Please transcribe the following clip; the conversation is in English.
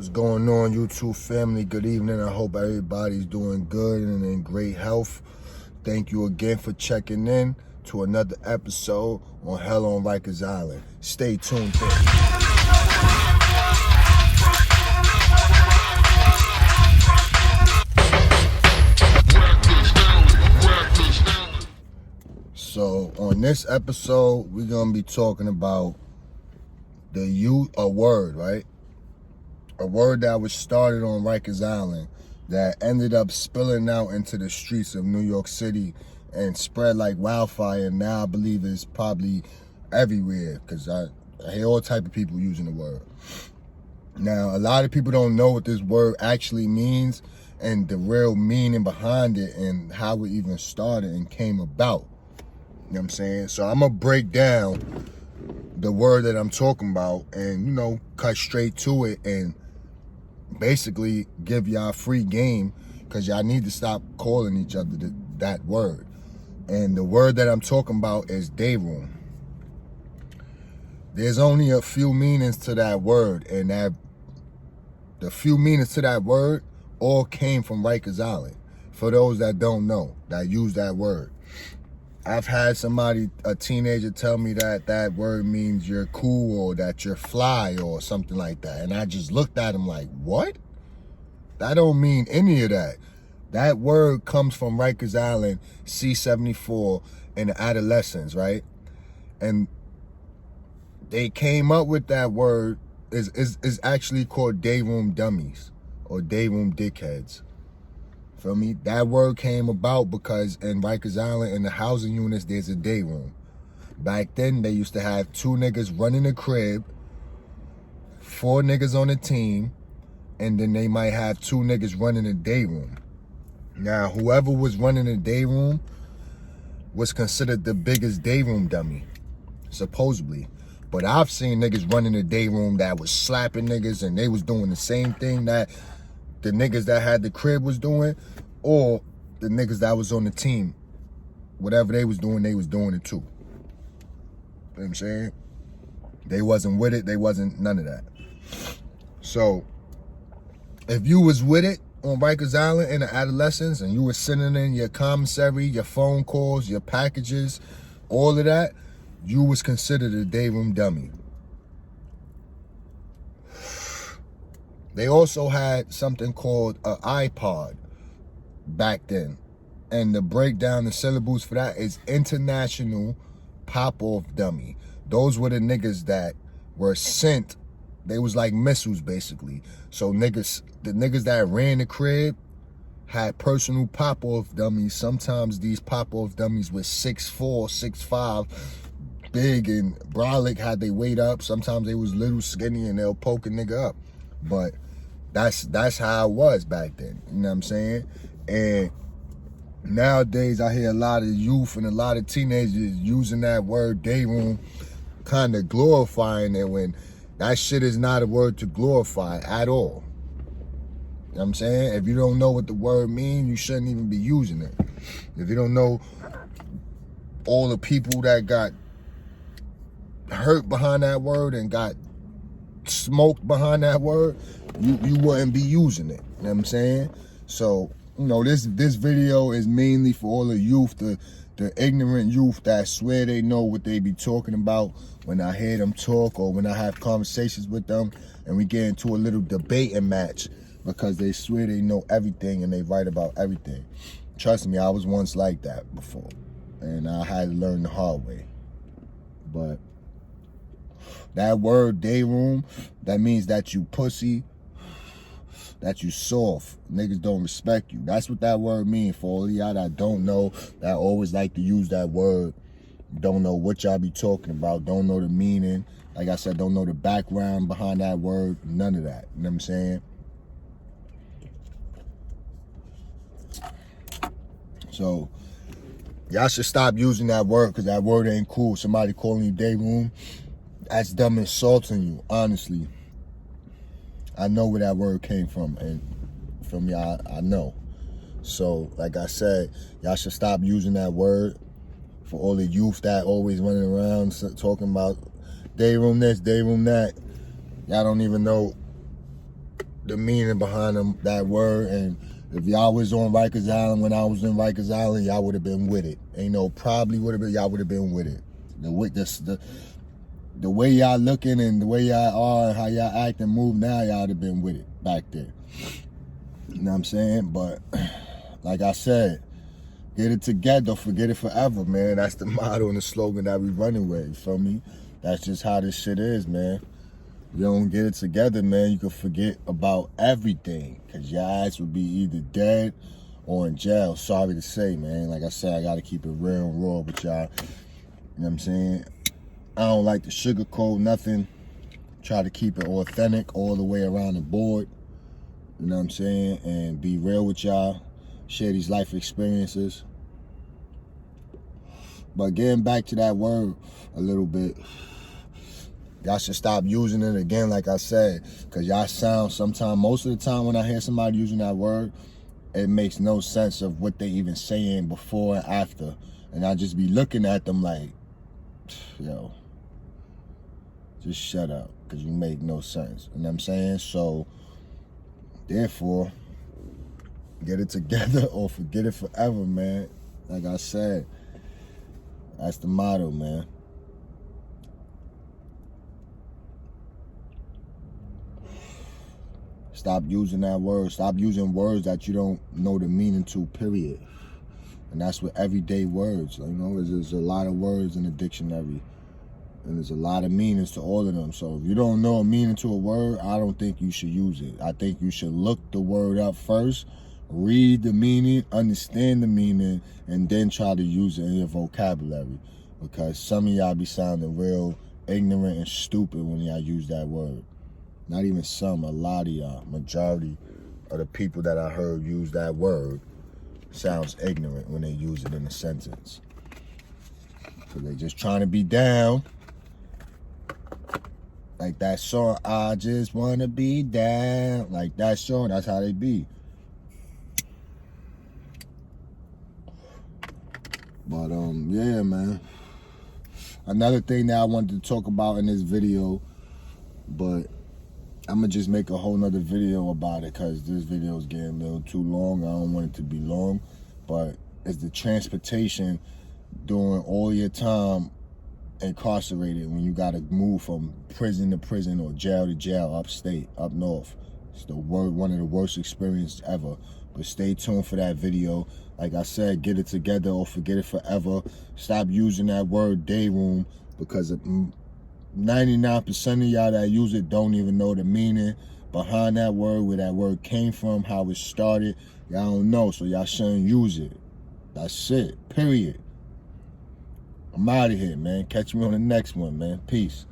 What's going on, YouTube family? Good evening. I hope everybody's doing good and in great health. Thank you again for checking in to another episode on Hell on Rikers Island. Stay tuned. So on this episode, we're gonna be talking about a word, right? A word that was started on Rikers Island that ended up spilling out into the streets of New York City and spread like wildfire. Now I believe it's probably everywhere because I hear all type of people using the word. Now, a lot of people don't know what this word actually means and the real meaning behind it and how it even started and came about. You know what I'm saying? So I'm going to break down the word that I'm talking about and, cut straight to it and basically give y'all free game because y'all need to stop calling each other that word. And the word that I'm talking about is DAYROOM. There's only a few meanings to that word, and the few meanings to that word all came from Rikers Island. For those that don't know, that use that word. I've had a teenager tell me that word means you're cool or that you're fly or something like that. And I just looked at him like, what? That don't mean any of that. That word comes from Rikers Island, C-74, in the adolescents, right? And they came up with that word, is actually called DAYROOM dummies or DAYROOM dickheads. Feel me? That word came about because in Rikers Island, in the housing units, there's a day room. Back then, they used to have 2 niggas running a crib, 4 niggas on a team, and then they might have 2 niggas running a day room. Now, whoever was running a day room was considered the biggest day room dummy, supposedly. But I've seen niggas running a day room that was slapping niggas and they was doing the same thing that the niggas that had the crib was doing, or the niggas that was on the team. Whatever they was doing it too. You know what I'm saying? They wasn't with it, they wasn't none of that. So, if you was with it on Rikers Island in the adolescence and you were sending in your commissary, your phone calls, your packages, all of that, you was considered a DAYROOM dummy. They also had something called an iPod back then. And to break down the syllables for that is International Pop-Off Dummy. Those were the niggas that were sent. They was like missiles, basically. So the niggas that ran the crib had personal pop-off dummies. Sometimes these pop-off dummies were 6'4", 6'5", big and brolic, had they weight up. Sometimes they was little skinny and they'll poke a nigga up. But that's how it was back then. You know what I'm saying? And nowadays I hear a lot of youth and a lot of teenagers using that word DAYROOM, kind of glorifying it when that shit is not a word to glorify at all. You know what I'm saying? If you don't know what the word means, you shouldn't even be using it. If you don't know all the people that got hurt behind that word and got smoked behind that word, you wouldn't be using it. You know what I'm saying? So, this video is mainly for all the youth, the ignorant youth that swear they know what they be talking about when I hear them talk or when I have conversations with them and we get into a little debating match because they swear they know everything and they write about everything. Trust me, I was once like that before and I had to learn the hard way. But that word DAYROOM, that means that you pussy, that you soft. Niggas don't respect you. That's what that word means for all y'all that don't know, that always like to use that word. Don't know what y'all be talking about. Don't know the meaning. Like I said, don't know the background behind that word. None of that. You know what I'm saying? So, y'all should stop using that word because that word ain't cool. Somebody calling you DAYROOM, that's them insulting you, honestly. I know where that word came from, and from y'all, I know. So, like I said, y'all should stop using that word for all the youth that always running around talking about DAYROOM this, DAYROOM that. Y'all don't even know the meaning behind that word. And if y'all was on Rikers Island when I was in Rikers Island, y'all would have been with it. Ain't no probably would have been, y'all would have been with it. The way y'all looking and the way y'all are and how y'all act and move now, y'all would have been with it back there. You know what I'm saying? But like I said, get it together, forget it forever, man. That's the motto and the slogan that we running with, you feel me? That's just how this shit is, man. You don't get it together, man, you can forget about everything. Because your ass will be either dead or in jail. Sorry to say, man. Like I said, I got to keep it real and raw with y'all. You know what I'm saying? I don't like to sugarcoat nothing. Try to keep it authentic all the way around the board. You know what I'm saying? And be real with y'all. Share these life experiences. But getting back to that word a little bit, y'all should stop using it again, like I said, because y'all sound sometimes, most of the time when I hear somebody using that word, it makes no sense of what they even saying before and after. And I just be looking at them like, yo, just shut up, because you make no sense. You know what I'm saying? So, therefore, get it together or forget it forever, man. Like I said, that's the motto, man. Stop using that word. Stop using words that you don't know the meaning to, period. And that's with everyday words. You know, there's a lot of words in the dictionary. And there's a lot of meanings to all of them. So if you don't know a meaning to a word, I don't think you should use it. I think you should look the word up first, read the meaning, understand the meaning, and then try to use it in your vocabulary. Because some of y'all be sounding real ignorant and stupid when y'all use that word. Not even some, a lot of y'all, majority of the people that I heard use that word sounds ignorant when they use it in a sentence. So they just trying to be down. Like that song, I just want to be down. Like that song, that's how they be. But, yeah, man. Another thing that I wanted to talk about in this video, but I'm going to just make a whole nother video about it because this video is getting a little too long. I don't want it to be long, but it's the transportation during all your time incarcerated when you got to move from prison to prison or jail to jail upstate, up north. It's one of the worst experiences ever. But stay tuned for that video. Like I said, get it together or forget it forever. Stop using that word DAYROOM because 99% of y'all that use it don't even know the meaning behind that word, where that word came from, how it started. Y'all don't know, so y'all shouldn't use it. That's it, period. I'm out of here, man. Catch me on the next one, man. Peace.